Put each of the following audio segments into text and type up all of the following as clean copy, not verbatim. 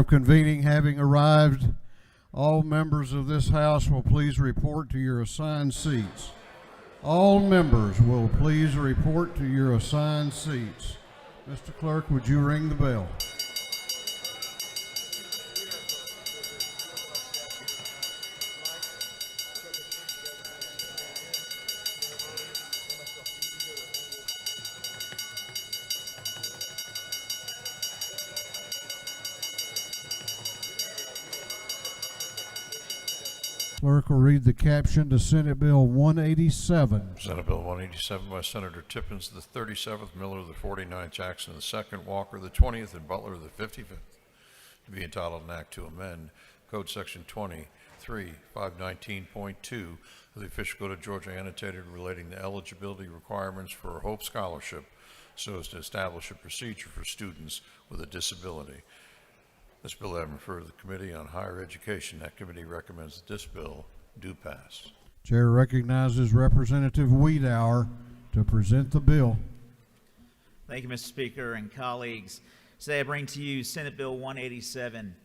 of convening having arrived, all members of this House will please report to your assigned seats. All members will please report to your assigned seats. Mr. Clerk, would you ring the bell? Clerk will read the caption to Senate Bill 187. Senate Bill 187 by Senator Tippins, the 37th, Miller, the 49th, Jackson, the 2nd, Walker, the 20th, and Butler, the 55th, to be entitled an act to amend Code Section 23-519.2 of the Official Code of Georgia annotated relating to eligibility requirements for a Hope Scholarship so as to establish a procedure for students with a disability. This bill having referred to the Committee on Higher Education. That committee recommends that this bill do pass. Chair recognizes Representative Wiedauer to present the bill. Thank you, Mr. Speaker and colleagues. Today I bring to you Senate Bill 187.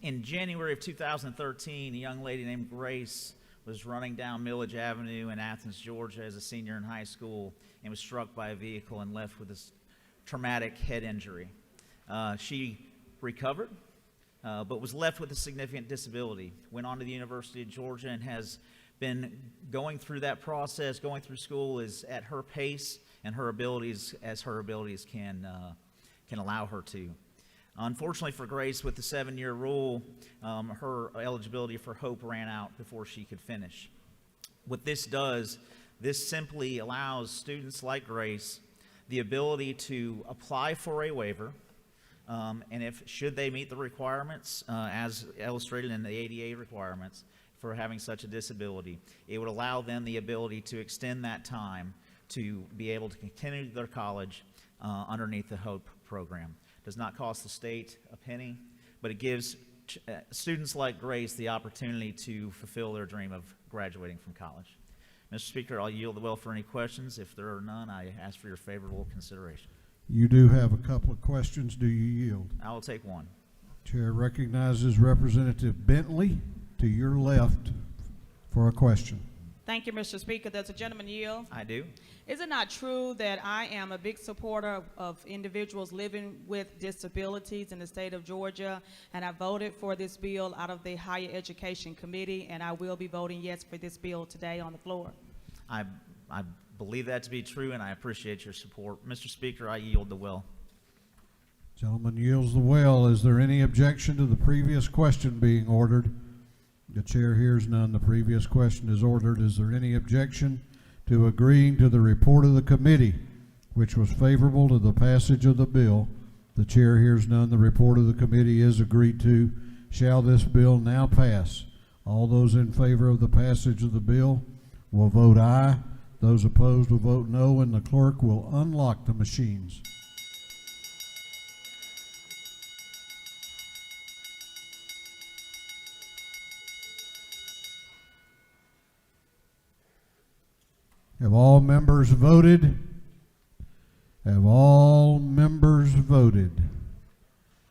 In January of 2013, a young lady named Grace was running down Millage Avenue in Athens, Georgia as a senior in high school and was struck by a vehicle and left with a traumatic head injury. She recovered, but was left with a significant disability. Went on to the University of Georgia and has been going through that process, going through school is at her pace and her abilities as her abilities can allow her to. Unfortunately for Grace, with the 7-year rule, her eligibility for Hope ran out before she could finish. What this does, this simply allows students like Grace the ability to apply for a waiver, and should they meet the requirements as illustrated in the ADA requirements for having such a disability, it would allow them the ability to extend that time to be able to continue their college underneath the Hope program. Does not cost the state a penny, but it gives students like Grace the opportunity to fulfill their dream of graduating from college. Mr. Speaker, I'll yield the well for any questions. If there are none, I ask for your favorable consideration. You do have a couple of questions. Do you yield? I will take one. Chair recognizes Representative Bentley to your left for a question. Thank you, Mr. Speaker. Does the gentleman yield? I do. Is it not true that I am a big supporter of individuals living with disabilities in the state of Georgia, and I voted for this bill out of the Higher Education Committee, and I will be voting yes for this bill today on the floor? I believe that to be true, and I appreciate your support. Mr. Speaker, I yield the will. Gentleman yields the well. Is there any objection to the previous question being ordered? The chair hears none. The previous question is ordered. Is there any objection to agreeing to the report of the committee, which was favorable to the passage of the bill? The chair hears none. The report of the committee is agreed to. Shall this bill now pass? All those in favor of the passage of the bill will vote aye. Those opposed will vote no, and the clerk will unlock the machines. Have all members voted? Have all members voted?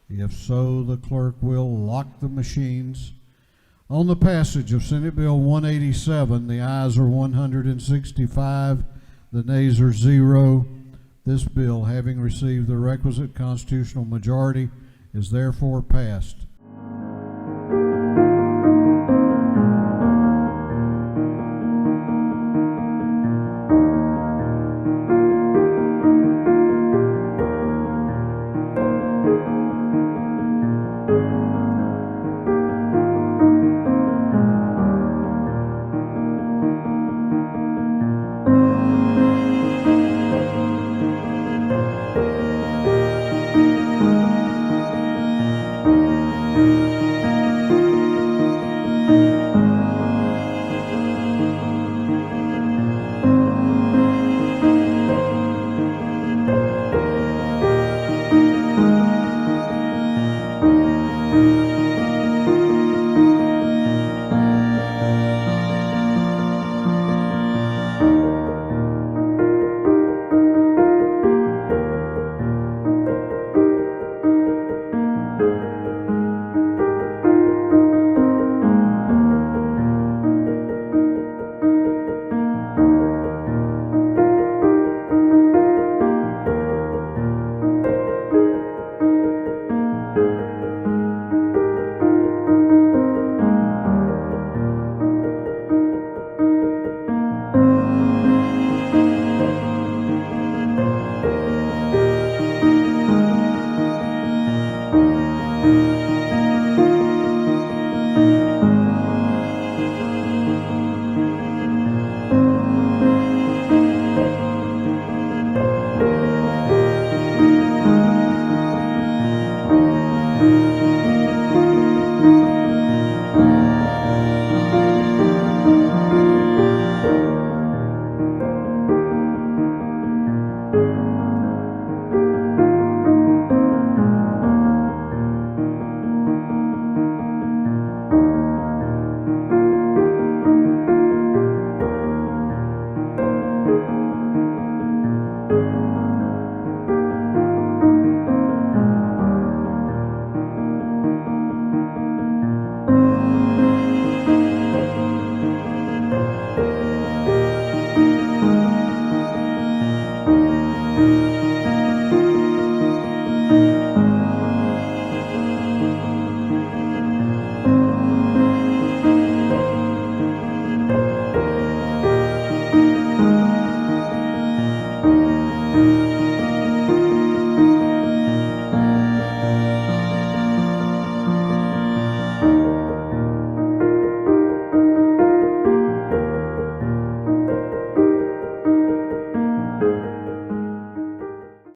If so, the clerk will lock the machines. On the passage of Senate Bill 187, the ayes are 165, the nays are 0. This bill, having received the requisite constitutional majority, is therefore passed.